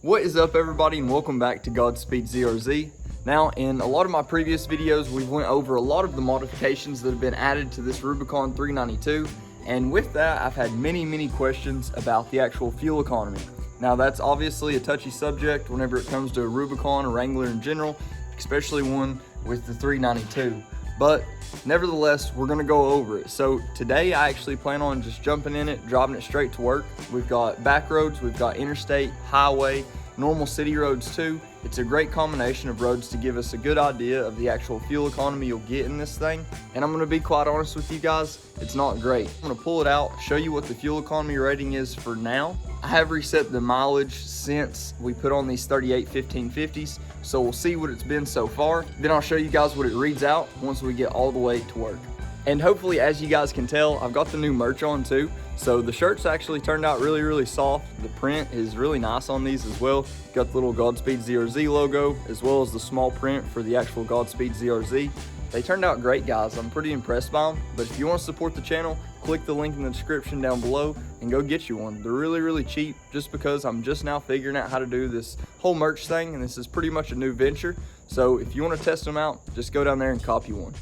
What is up, everybody, and welcome back to Godspeed ZRZ. Now, in a lot of my previous videos, we've went over a lot of the modifications that have been added to this Rubicon 392, and with that, I've had many questions about the actual fuel economy. Now, that's obviously a touchy subject whenever it comes to a Rubicon or Wrangler in general, especially one with the 392. But nevertheless, we're gonna go over it. So today I actually plan on just jumping in it, driving it straight to work. We've got back roads, we've got interstate, highway, normal city roads too. It's a great combination of roads to give us a good idea of the actual fuel economy you'll get in this thing. And I'm gonna be quite honest with you guys, it's not great. I'm gonna pull it out, show you what the fuel economy rating is for now. I have reset the mileage since we put on these 38 1550s, so we'll see what it's been so far. Then I'll show you guys what it reads out once we get all the way to work. And hopefully, as you guys can tell, I've got the new merch on too. So the shirts actually turned out really soft. The print is really nice on these as well. Got the little Godspeed ZRZ logo, as well as the small print for the actual Godspeed ZRZ. They turned out great, guys. I'm pretty impressed by them. But if you want to support the channel, click the link in the description down below and go get you one. They're really cheap, just because I'm just now figuring out how to do this whole merch thing, and this is pretty much a new venture. So if you want to test them out, just go down there and cop you one.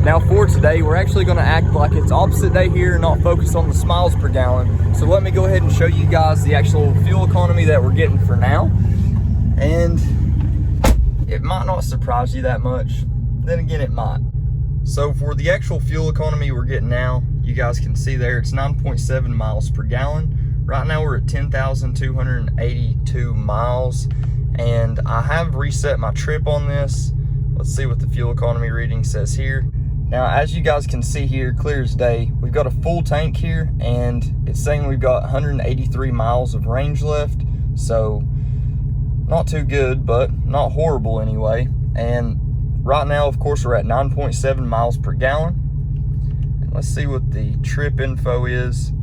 Now for today, we're actually gonna act like it's opposite day here, not focus on the miles per gallon. So let me go ahead and show you guys the actual fuel economy that we're getting for now. And it might not surprise you that much, then again it might. So for the actual fuel economy we're getting now, you guys can see there, it's 9.7 miles per gallon. Right now we're at 10,282 miles. And I have reset my trip on this. Let's see what the fuel economy reading says here. Now, as you guys can see here, clear as day, we've got a full tank here, and it's saying we've got 183 miles of range left. So not too good, but not horrible anyway. And right now, of course, we're at 9.7 miles per gallon. And let's see what the trip info is.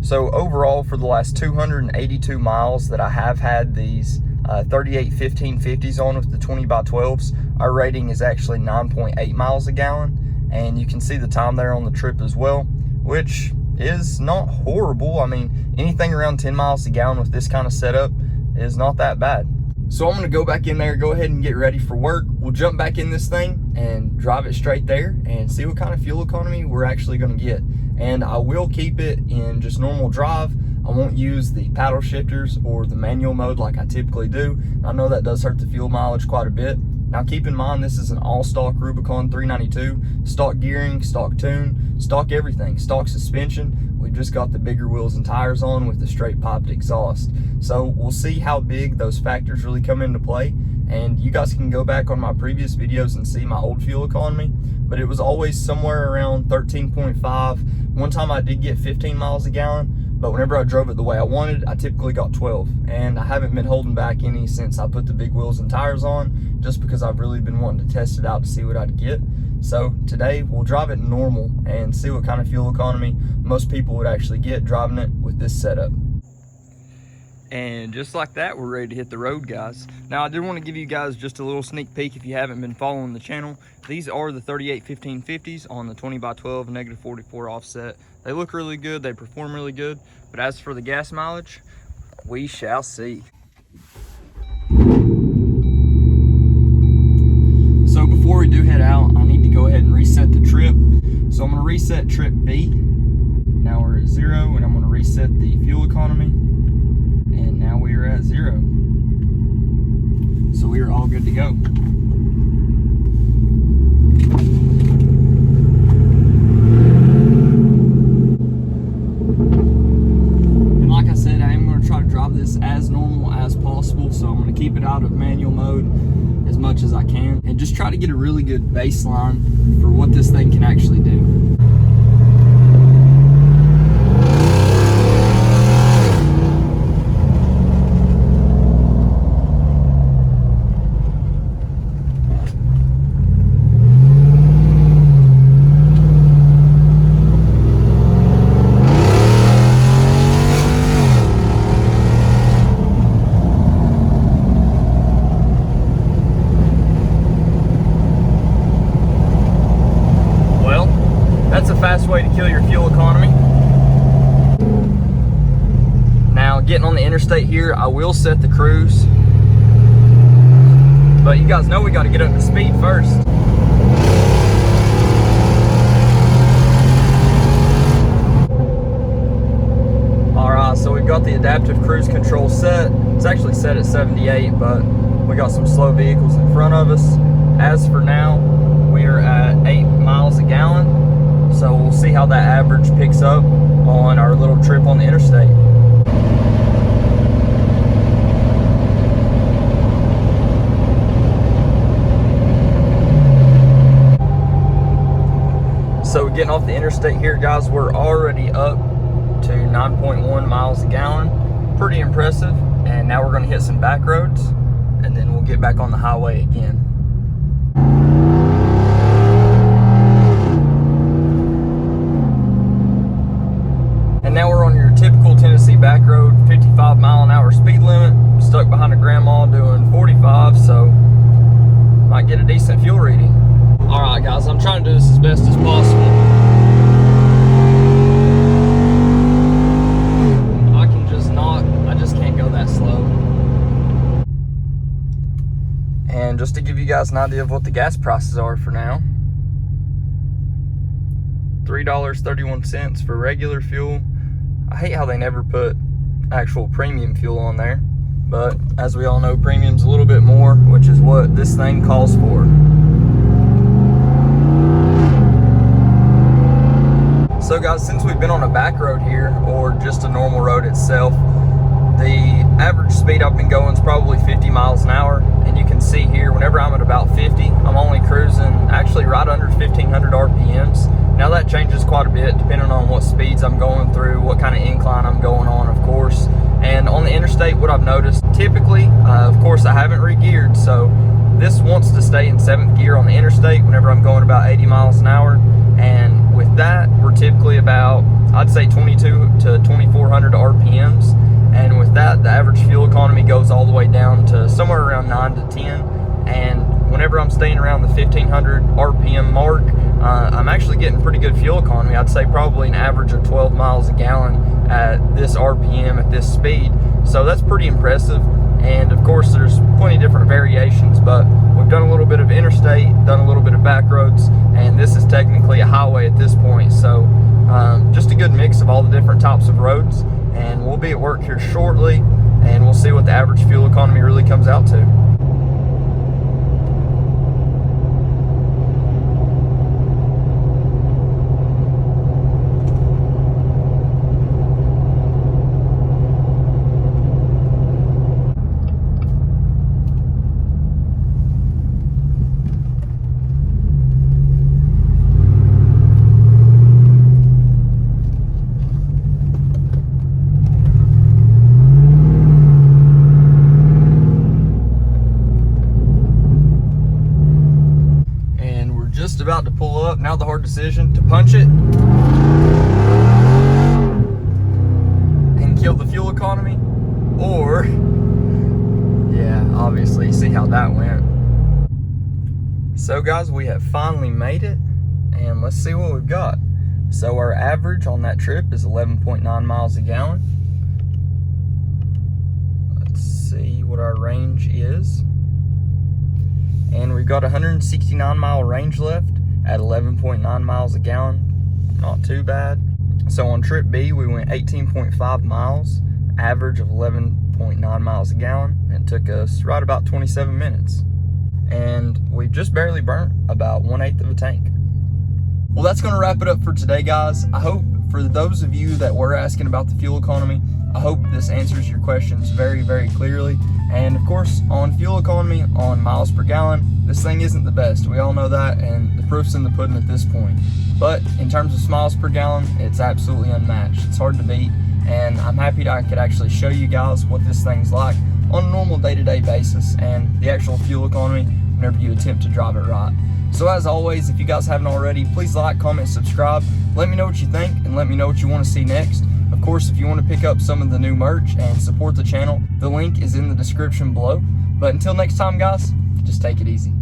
So overall, for the last 282 miles that I have had these 38 1550s on with the 20x12s, our rating is actually 9.8 miles a gallon. And you can see the time there on the trip as well, which is not horrible. I mean, anything around 10 miles a gallon with this kind of setup is not that bad. So I'm gonna go back in there, go ahead and get ready for work. We'll jump back in this thing and drive it straight there and see what kind of fuel economy we're actually gonna get. And I will keep it in just normal drive. I won't use the paddle shifters or the manual mode like I typically do. I know that does hurt the fuel mileage quite a bit. Now keep in mind, this is an all-stock Rubicon 392, stock gearing, stock tune, stock everything, stock suspension. We've just got the bigger wheels and tires on with the straight piped exhaust. So we'll see how big those factors really come into play. And you guys can go back on my previous videos and see my old fuel economy, but it was always somewhere around 13.5. One time I did get 15 miles a gallon, but whenever I drove it the way I wanted, I typically got 12. And I haven't been holding back any since I put the big wheels and tires on, just because I've really been wanting to test it out to see what I'd get. So today we'll drive it normal and see what kind of fuel economy most people would actually get driving it with this setup. And just like that, we're ready to hit the road, guys. Now, I did want to give you guys just a little sneak peek if you haven't been following the channel. These are the 38 1550s on the 20x12 -44 offset. They look really good, they perform really good, but as for the gas mileage, we shall see. So before we do head out, I need to go ahead and reset the trip. So I'm gonna reset trip B. Now we're at 0, and I'm gonna reset the fuel economy. And now we are at 0. So we are all good to go. this as normal as possible. So I'm gonna keep it out of manual mode as much as I can and just try to get a really good baseline for what this thing can actually do. That's a fast way to kill your fuel economy. Now, getting on the interstate here, I will set the cruise. But you guys know we got to get up to speed first. Alright, so we've got the adaptive cruise control set. It's actually set at 78, but we got some slow vehicles in front of us. As for now, we are at 8 miles a gallon. So we'll see how that average picks up on our little trip on the interstate. So getting off the interstate here, guys, we're already up to 9.1 miles a gallon. Pretty impressive. And now we're going to hit some back roads and then we'll get back on the highway again. And now we're on your typical Tennessee back road, 55 mile an hour speed limit, stuck behind a grandma doing 45, so might get a decent fuel reading. All right, guys, I'm trying to do this as best as possible. I just can't go that slow. And just to give you guys an idea of what the gas prices are for now, $3.31 for regular fuel. I hate how they never put actual premium fuel on there, but as we all know, premium's a little bit more, which is what this thing calls for. So guys, since we've been on a back road here, or just a normal road itself, the average speed I've been going is probably 50 miles an hour, and you can see here, whenever I'm at about 50, I'm only cruising actually right under 1,500 RPMs. Now that changes quite a bit depending on what speeds I'm going through, what kind of incline I'm going on, of course. And on the interstate, what I've noticed, typically, of course, I haven't re-geared, so this wants to stay in 7th gear on the interstate whenever I'm going about 80 miles an hour. And with that, we're typically about, I'd say 22 to 2,400 RPMs. And with that, the average fuel economy goes all the way down to somewhere around 9 to 10. And whenever I'm staying around the 1,500 RPM mark, I'm actually getting pretty good fuel economy. I'd say probably an average of 12 miles a gallon at this RPM, at this speed. So that's pretty impressive. And of course, there's plenty of different variations, but we've done a little bit of interstate, done a little bit of back roads, and this is technically a highway at this point. So just a good mix of all the different types of roads. And we'll be at work here shortly, and we'll see what the average fuel economy really comes out to. About to pull up. Now the hard decision to punch it and kill the fuel economy, or yeah, obviously see how that went. So guys, we have finally made it, and let's see what we've got. So our average on that trip is 11.9 miles a gallon. Let's see what our range is. And we've got 169 mile range left at 11.9 miles a gallon. Not too bad. So on trip B, we went 18.5 miles, average of 11.9 miles a gallon. It took us right about 27 minutes. And we've just barely burnt about 1/8 of a tank. Well, that's gonna wrap it up for today, guys. I hope for those of you that were asking about the fuel economy, I hope this answers your questions very, very clearly. And of course, on fuel economy, on miles per gallon, this thing isn't the best. We all know that, and the proof's in the pudding at this point. But in terms of miles per gallon, it's absolutely unmatched. It's hard to beat, and I'm happy that I could actually show you guys what this thing's like on a normal day-to-day basis and the actual fuel economy whenever you attempt to drive it right. So as always, if you guys haven't already, please like, comment, subscribe. Let me know what you think and let me know what you want to see next. Of course, if you want to pick up some of the new merch and support the channel, the link is in the description below. But until next time, guys, just take it easy.